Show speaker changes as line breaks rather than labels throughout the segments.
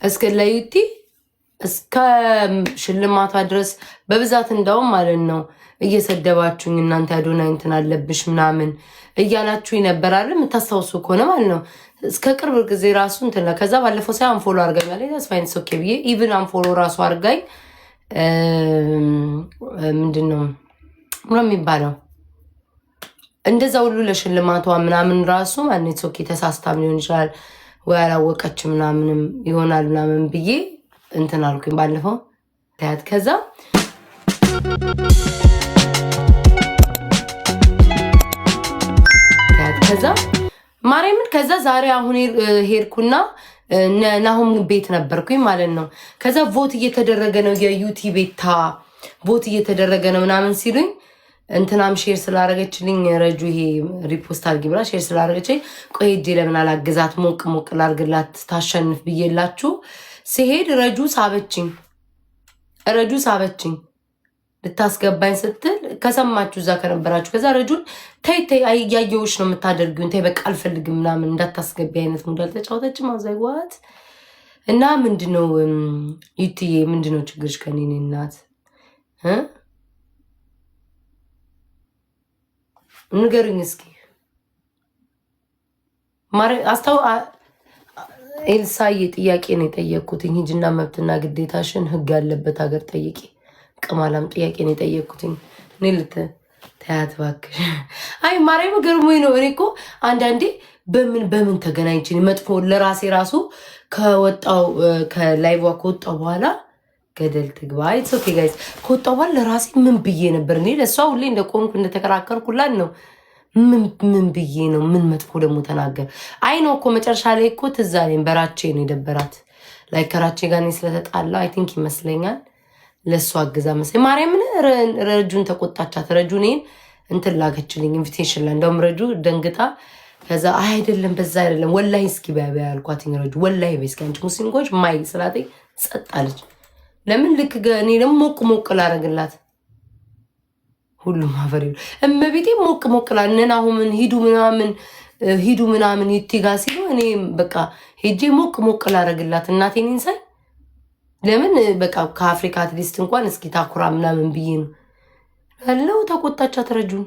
እስከ ለዩቲ እስከ ሽልማቷ ድረስ በብዛት እንደውም ማለት ነው እየሰደባችሁኝ እናንተ አዶናይ እንትን አለብሽ ምናምን እያላችሁ ይነበራል የምታስታውሱ ከሆነ ማለት ነው። እስከ ቅርብ ጊዜ ራሱ እንትን ከዛ ባለፈው ሳይ አንፎሎ አርጋኛለች። ተስፋይን ሶኬ ብዬ ኢቭን አንፎሎ ራሱ አርጋኝ ምንድነው የሚባለው እንደዛ ሁሉ ለሽልማቷ ምናምን ራሱ ማለት ሶኬ ተሳስታም ሊሆን ይችላል ወይ አላወቀች ምናምንም ይሆናል ምናምን ብዬ እንትን አልኩኝ ባለፈው ታያት ከዛ ማርያምን ከዛ ዛሬ አሁን ሄድኩና ናሁም ቤት ነበርኩኝ ማለት ነው። ከዛ ቮት እየተደረገ ነው የዩቲ ቤታ ቮት እየተደረገ ነው ምናምን ሲሉኝ እንትናም ሼር ስላደረገችልኝ ረጁ ይሄ ሪፖስት አድርጊ ብላ ሼር ስላደረገችኝ ቆይ ሄጄ ለምን አላግዛት ሞቅ ሞቅ ላድርግላት ታሸንፍ ብዬላችሁ ሲሄድ ረጁ ሳበችኝ ልታስገባኝ ስትል ከሰማችሁ እዛ ከነበራችሁ ከዛ ረጁን ተይ እያየሁሽ ነው የምታደርጊውን ተይ በቃ አልፈልግም ምናምን እንዳታስገቢ አይነት ሙዳል ተጫወተችም አዛይዋት እና ምንድነው ይትዬ ምንድነው ችግርሽ ከኔ እናት ንገሩኝ እስኪ ኤልሳዬ ጥያቄ ነው የጠየቅኩት ሂጂና መብትና ግዴታሽን ህግ ያለበት ሀገር ጠይቂ ቅማላም ጥያቄ ነው የጠየቅኩት እኔ ተያት እባክሽ አይ ማርያም ገርሞኝ ነው እኔ እኮ አንዳንዴ በምን ተገናኝችን መጥፎ ለራሴ ራሱ ከወጣው ከላይቭ ከወጣው በኋላ ገደል ትግባ ኢትስ ኦኬ ጋይስ ከወጣው በኋላ ለራሴ ምን ብዬ ነበር እኔ ለሷ ሁሌ እንደቆምኩ እንደተከራከርኩላት ነው ምን ብዬ ነው ምን መጥፎ ደግሞ ተናገር አይ ነው እኮ መጨረሻ ላይ እኮ ትዝ አለኝ በራቼ ነው የደበራት ላይ ከራቼ ጋር ነው ስለተጣላው አይ ቲንክ ይመስለኛል ለሷ አግዛ መሰለኝ ማርያምን ረጁን ተቆጣቻት ረጁኔን እንትን ላከችልኝ ኢንቪቴሽን ላይ እንደውም ረጁ ደንግጣ ከዛ አይደለም በዛ አይደለም ወላሂ እስኪ ባያ አልኳትኝ ረጁ ወላሂ በስኪ አንቺ ሙስሊሞች ማይ ስላተኝ ጸጥ አለች ለምን ልክ እኔ ደግሞ ሞቅ ላረግላት ሁሉም አፈሪ እመቤቴ ሞቅ ላነና አሁን ሂዱ ምናምን ይትጋ ሲሉ እኔ በቃ ሄጄ ሞቅ ላረግላት እናቴን እንሳይ ለምን በቃ ከአፍሪካ አትሊስት እንኳን እስኪ ታኩራ ምናምን ብዬ ነው አለው ተቆጣቻት ረጁን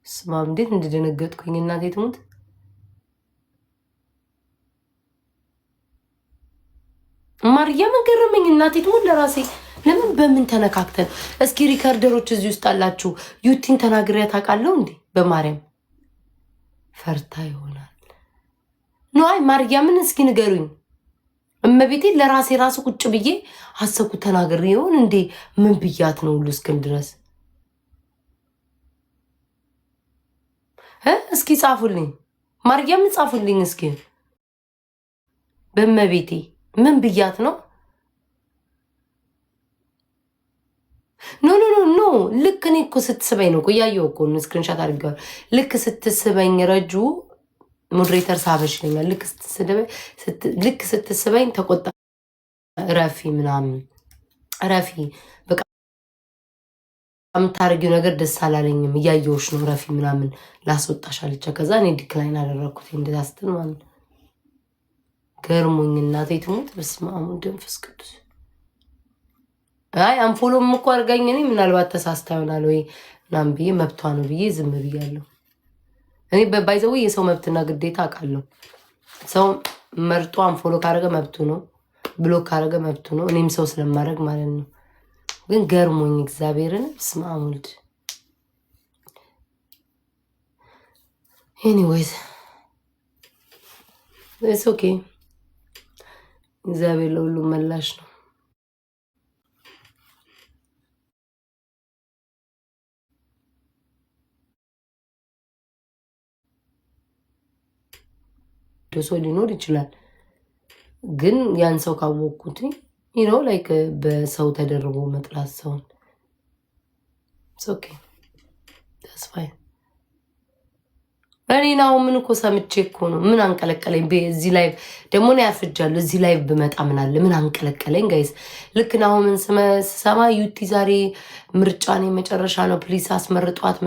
ስማም እንዴት እንደደነገጥኩኝ እናቴ ትሙት ማርያም ገረመኝ እናቴ ትሙት ለራሴ ለምን በምን ተነካክተን እስኪ ሪከርደሮች እዚህ ውስጥ አላችሁ ዩቲን ተናግሪያ ታውቃለሁ እንዴ በማርያም ፈርታ ይሆናል ነው አይ ማርያምን እስኪ ንገሩኝ እመቤቴ ለራሴ ራሱ ቁጭ ብዬ አሰኩ ተናግሬ ይሆን እንዴ ምን ብያት ነው ሁሉ እስከን ድረስ እስኪ ጻፉልኝ ማርያምን ጻፉልኝ እስኪ በእመቤቴ ምን ብያት ነው ኖ ልክ እኔ እኮ ስትስበኝ ነው ያየው እኮ ስክሪንሻት አድርገው ልክ ስትስበኝ ረጁ ሞዴሬተር ሳበሽኛል ልክ ስትስበኝ ተቆጣ ረፊ ምናምን ረፊ በቃ የምታረጊው ነገር ደስ አላለኝም እያየሁሽ ነው ረፊ ምናምን ላስወጣሽ አለች ከዛ እኔ ዲክላይን አደረኩት እንደዛ ስትል ማለት ገርሞኝ እናቴ ትሙት በስመ አብ ወወልድ ወመንፈስ ቅዱስ አይ አንፎሎም እኮ አርጋኝ እኔ ምናልባት ተሳስታ ይሆናል ወይ ምናምን ብዬ መብቷ ነው ብዬ ዝም ብያለሁ እኔ በባይዘው የሰው መብትና ግዴታ አውቃለሁ ሰው መርጦ አንፎሎ ካረገ መብቱ ነው ብሎክ ካረገ መብቱ ነው እኔም ሰው ስለማረግ ማለት ነው ግን ገርሞኝ እግዚአብሔርን በስመ አብ ወልድ ኤኒዌይስ ኢትስ ኦኬ እግዚአብሔር ለሁሉም መላሽ ነው ሰው ሊኖር ይችላል ግን ያን ሰው ካወቅኩት ላይክ በሰው ተደርቦ መጥላት ሰውን ኦኬ that's fine እኔ ነው ምን እኮ ሰምቼ እኮ ነው ምን አንቀለቀለኝ በዚህ ላይቭ ደግሞ ነው ያፍጃለሁ እዚህ ላይቭ በመጣ ምን አለ ምን አንቀለቀለኝ ጋይስ ልክ ነው ምን ሰማ ዩቲ ዛሬ ምርጫኔ መጨረሻ ነው ፕሊስ አስመርጧት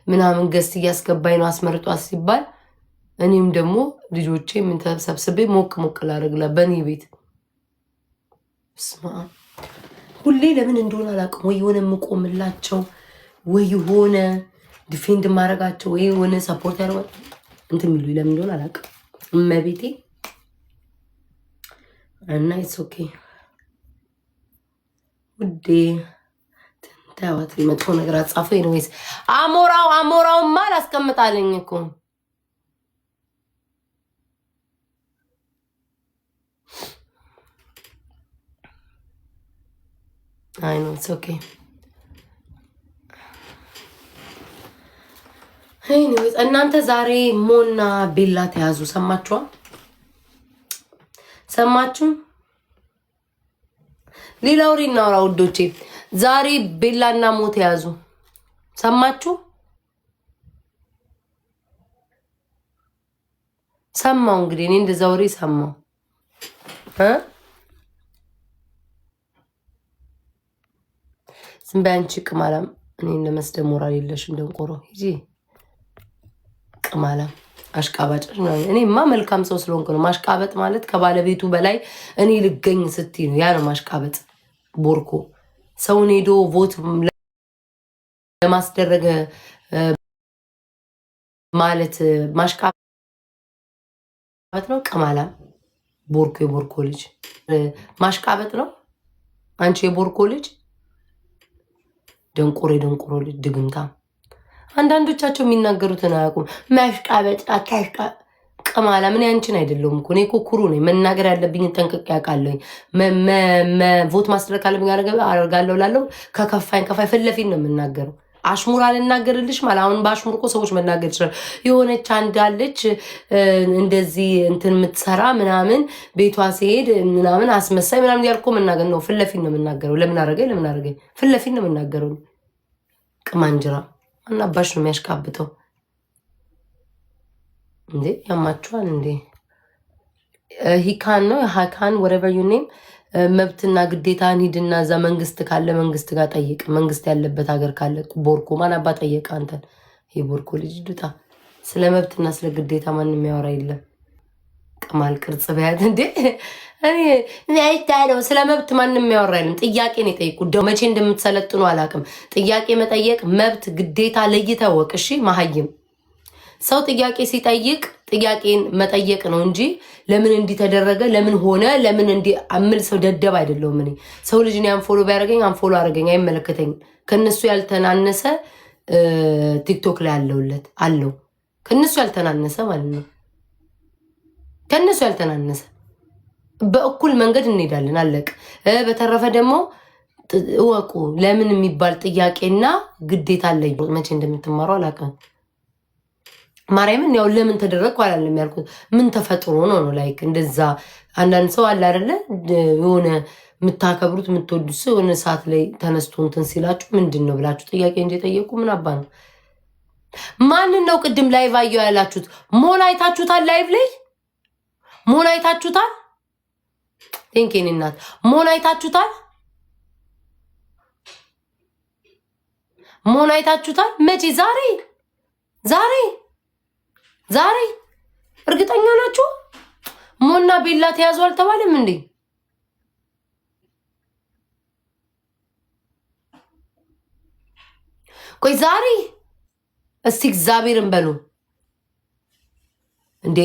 ምናምን ገስት እያስገባኝ ነው አስመርጧት ሲባል እኔም ደግሞ ልጆቼ ምን ተሰብስቤ ሞቅ ላደርግላ በኔ ቤት ስማ ሁሌ ለምን እንደሆነ አላውቅም። ወይ የሆነ የምቆምላቸው ወይ የሆነ ዲፌንድ ማድረጋቸው ወይ የሆነ ሰፖርት ያደርጋል እንትን የሚሉ ለምን እንደሆነ አላውቅም። እመቤቴ እና ኢትስ ኦኬ ውዴ ታዋት መጥፎ ነገር አጻፈ ወይስ አሞራውማ አላስቀምጣለኝ እኮ አይ ኖ ኢትስ ኦኬ ኤኒዌይስ እናንተ ዛሬ ሞና ቤላ ተያዙ ሰማችሁ? ሌላው ሪናውራ ውዶቼ ዛሬ ቤላና ሞ ተያዙ ሰማችሁ? ሰማው እንግዲህ እኔ እንደዛ ወሬ ሰማው ዝም በይ አንቺ ቅማላም እኔን ለመስደብ ሞራል የለሽም ደንቆሮ ሂጂ ቅማላም አሽቃባጭ ነው። እኔማ መልካም ሰው ስለሆንኩ ነው። ማሽቃበጥ ማለት ከባለቤቱ በላይ እኔ ልገኝ ስትይ ነው። ያ ነው ማሽቃበጥ። ቦርኮ ሰውን ሄዶ ቮት ለማስደረግ ማለት ማሽቃበጥ ነው። ቅማላም ቦርኮ የቦርኮ ልጅ ማሽቃበጥ ነው። አንቺ የቦርኮ ልጅ ደንቆሮ ልጅ ድግምታ አንዳንዶቻቸው የሚናገሩትን አያውቁም። ማሽቃበጥ አታሽቃ ቅማላ ምን ያንቺን አይደለሁም እኮ እኔ እኮ ኩሩ ነኝ። መናገር ያለብኝን ጠንቅቄ አውቃለሁኝ። ቮት ማስደረግ ካለብኝ አደርጋለሁ ላለው ከከፋኝ ፊት ለፊት ነው የምናገረው። አሽሙር አልናገርልሽ ማለት አሁን በአሽሙር እኮ ሰዎች መናገር ይችላል። የሆነች አንዳለች እንደዚህ እንትን የምትሰራ ምናምን ቤቷ ሲሄድ ምናምን አስመሳይ ምናምን ያልኮ መናገር ነው። ፊት ለፊት ነው የምናገረው። ለምን አረገኝ ፊት ለፊት ነው የምናገረው። ቅማንጅራ አናባሽ ነው የሚያሽቃብጠው እንዴ? ያማችኋል እንዴ? ሂካን ነው ሃካን whatever you name መብትና ግዴታን ሂድና እዛ መንግስት ካለ መንግስት ጋር ጠይቅ። መንግስት ያለበት ሀገር ካለ ቦርኮ ማን አባ ጠየቀ አንተን? ይሄ ቦርኮ ልጅ ዱጣ ስለ መብትና ስለ ግዴታ ማንም የሚያወራ የለም። ቅማል ቅርጽ በያት እንዴ? እኔ አይታለው ስለ መብት ማንም የሚያወራ የለም። ጥያቄ ነው የጠይቁ። መቼ እንደምትሰለጥኑ አላውቅም። ጥያቄ መጠየቅ መብት ግዴታ ለይተህ ወቅ። እሺ መሀይም ሰው ጥያቄ ሲጠይቅ ጥያቄን መጠየቅ ነው እንጂ ለምን እንዲተደረገ ለምን ሆነ ለምን እንዲ አምል ሰው ደደብ አይደለሁም። እኔ ሰው ልጅ ነው አንፎሎ ቢያደርገኝ አንፎሎ አደረገኝ አይመለከተኝም። ከነሱ ያልተናነሰ ቲክቶክ ላይ አለው ከነሱ ያልተናነሰ ማለት ነው። ከነሱ ያልተናነሰ በእኩል መንገድ እንሄዳለን። አለቅ በተረፈ ደግሞ እወቁ ለምን የሚባል ጥያቄና ግዴታ አለኝ። መቼ እንደምትማሩ አላውቅም። ማርያምን ያው ለምን ተደረግኩ አላለም ያልኩት ምን ተፈጥሮ ነው ላይክ እንደዛ አንዳንድ ሰው አለ አይደለ የሆነ የምታከብሩት የምትወዱት ሰው የሆነ ሰዓት ላይ ተነስቶ እንትን ሲላችሁ ምንድን ነው ብላችሁ ጥያቄ እንጂ ጠየቁ። ምን አባ ነው ማንን ነው ቅድም ላይቭ አየሁ ያላችሁት? ሞን አይታችሁታል? ላይቭ ላይ ሞን አይታችሁታል? ቴንኬን እናት ሞን አይታችሁታል? ሞን አይታችሁታል? መቼ? ዛሬ እርግጠኛ ናችሁ? ሞና ቤላ ተያዙ አልተባለም እንዴ? ቆይ ዛሬ እስቲ እግዚአብሔርን በሉ እንዴ!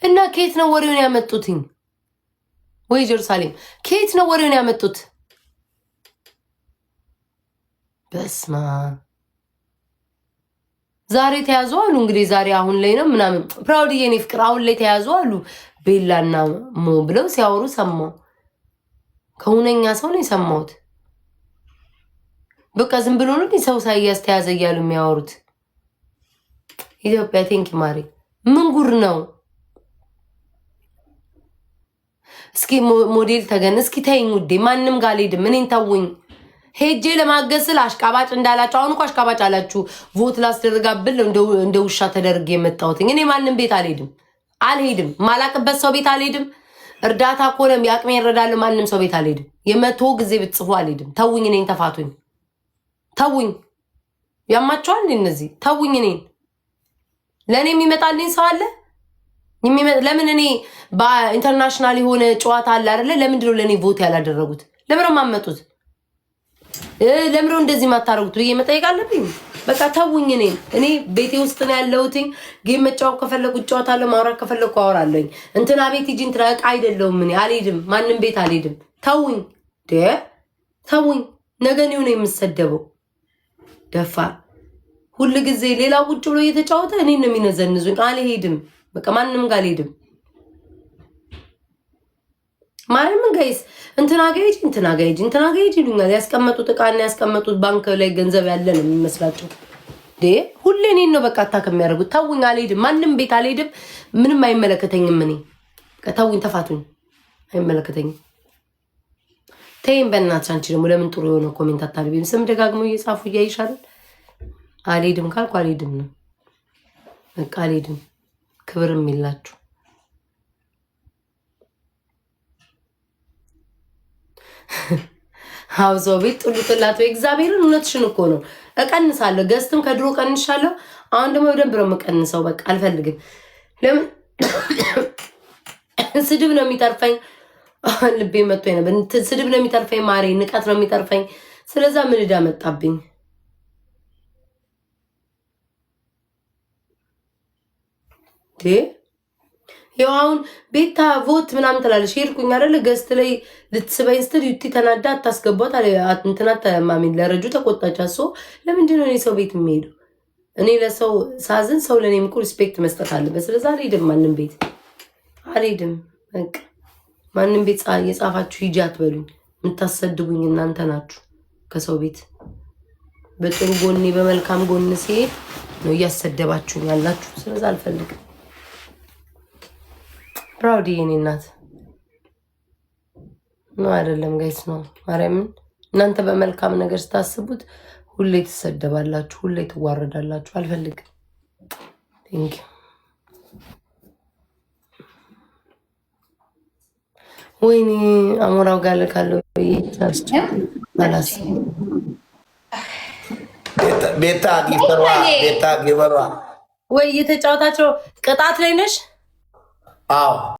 እና ከየት ነው ወሬውን ያመጡትኝ? ወይ ኢየሩሳሌም ከየት ነው ወሬውን ያመጡት? በስማ ዛሬ ተያዙ አሉ። እንግዲህ ዛሬ አሁን ላይ ነው ምናምን ፕራውድ የኔ ፍቅር አሁን ላይ ተያዙ አሉ ቤላና ሞ ብለው ሲያወሩ ሰማው። ከሁነኛ ሰው ነው የሰማሁት። በቃ ዝም ብሎ ነው ሰው ሳይያዝ ተያዘ እያሉ የሚያወሩት። ኢትዮጵያ ቴንኪ ማሪ ምን ጉር ነው? እስኪ ሞዴል ተገን እስኪ ተይኝ ውዴ፣ ማንም ጋር አልሄድም። እኔን ተውኝ። ሄጄ ለማገስል አሽቃባጭ እንዳላችሁ አሁን እኮ አሽቃባጭ አላችሁ። ቮት ላስደርጋብል እንደ ውሻ ተደርጌ የመጣሁት እኔ ማንም ቤት አልሄድም። ማላቅበት ሰው ቤት አልሄድም። እርዳታ ኮለም ያቅሜ ይረዳል። ማንም ሰው ቤት አልሄድም። 100 ጊዜ ብትጽፉ አልሄድም። ተውኝ፣ እኔን ተፋቱኝ። ተውኝ፣ ያማችኋል እነዚህ። ተውኝ፣ እኔን ለኔ የሚመጣልኝ ሰው አለ። ለምን እኔ በኢንተርናሽናል የሆነ ጨዋታ አለ አይደለ? ለምንድን ነው ለኔ ቮት ያላደረጉት? ለምሮ ማመጡት ለምሮ እንደዚህ ማታረጉት ብዬ መጠየቅ አለብኝ። በቃ ተውኝ። እኔ ቤቴ ውስጥ ነው ያለሁትኝ። ጌም መጫወት ከፈለኩ እጫወታለሁ፣ ማውራት ከፈለኩ አወራለሁኝ። እንትና ቤት ሂጂ እንትና ዕቃ አይደለሁም እኔ አልሄድም፣ ማንም ቤት አልሄድም። ተውኝ ተውኝ። ነገ ነው የምሰደበው። ደፋር ሁሉ ጊዜ ሌላ ቁጭ ብሎ እየተጫወተ እኔን ነው የሚነዘንዙኝ። አልሄድም፣ በቃ ማንም ጋር አልሄድም። ማርያምን ጋይስ እንትና ጋይጂ ይሉኛል። ያስቀመጡት ዕቃና ያስቀመጡት ባንክ ላይ ገንዘብ ያለ ነው የሚመስላቸው። ሁሌ እኔን ነው በቃ አታክ የሚያደርጉት። ተውኝ፣ አልሄድም፣ ማንም ቤት አልሄድም። ምንም አይመለከተኝም። እኔ ተውኝ፣ ተፋቱኝ፣ አይመለከተኝም። ተይም በእናትሽ። አንቺ ደግሞ ለምን ጥሩ የሆነ ኮሜንት አታልቢም? ስም ደጋግሞ እየጻፉ እያይሻል። አልሄድም ካልኩ አልሄድም ነው በቃ አልሄድም። ክብርም የላችሁ። ሀውዞ ቤት ጥሉጥላት ወይ እግዚአብሔርን። እውነትሽን እኮ ነው። እቀንሳለሁ፣ ገዝትም ከድሮ ቀንሻለሁ። አሁን ደግሞ በደንብ ነው የምቀንሰው። በቃ አልፈልግም። ለምን ስድብ ነው የሚተርፈኝ። ልቤ መጥቶ ነበር። ስድብ ነው የሚተርፈኝ ማሬ፣ ንቀት ነው የሚተርፈኝ። ስለዛ ምን ዕዳ መጣብኝ? ይኸው አሁን ቤታ ቮት ምናምን ትላለች። ሄድኩኝ አይደለ ገዝት ላይ ልትስበኝ ስትል ዩቲ ተናዳ አታስገቧት እንትና ተማሚን ለረጁ ተቆጣቻ። ሶ ለምንድን ነው እኔ ሰው ቤት የሚሄዱ? እኔ ለሰው ሳዝን ሰው ለእኔም እኮ ሪስፔክት መስጠት አለበት። ስለዛ አልሄድም፣ ማንም ቤት አልሄድም። በቃ ማንም ቤት የጻፋችሁ ሂጂ አትበሉኝ። የምታሰድቡኝ እናንተ ናችሁ። ከሰው ቤት በጥሩ ጎኔ በመልካም ጎን ሲሄድ ነው እያሰደባችሁኝ ያላችሁ። ስለዛ አልፈልግም። ፕራውድ የኔ እናት ነው አይደለም ጋይስ ነው። ማርያምን እናንተ በመልካም ነገር ስታስቡት ሁሌ ትሰደባላችሁ፣ ሁሌ ትዋረዳላችሁ። አልፈልግም። ቴንክ ዩ። ወይኔ አሞራው ጋር ልካለው
ቤታ ጊበሯ
ወይ እየተጫወታቸው ቅጣት ላይ ነሽ?
አዎ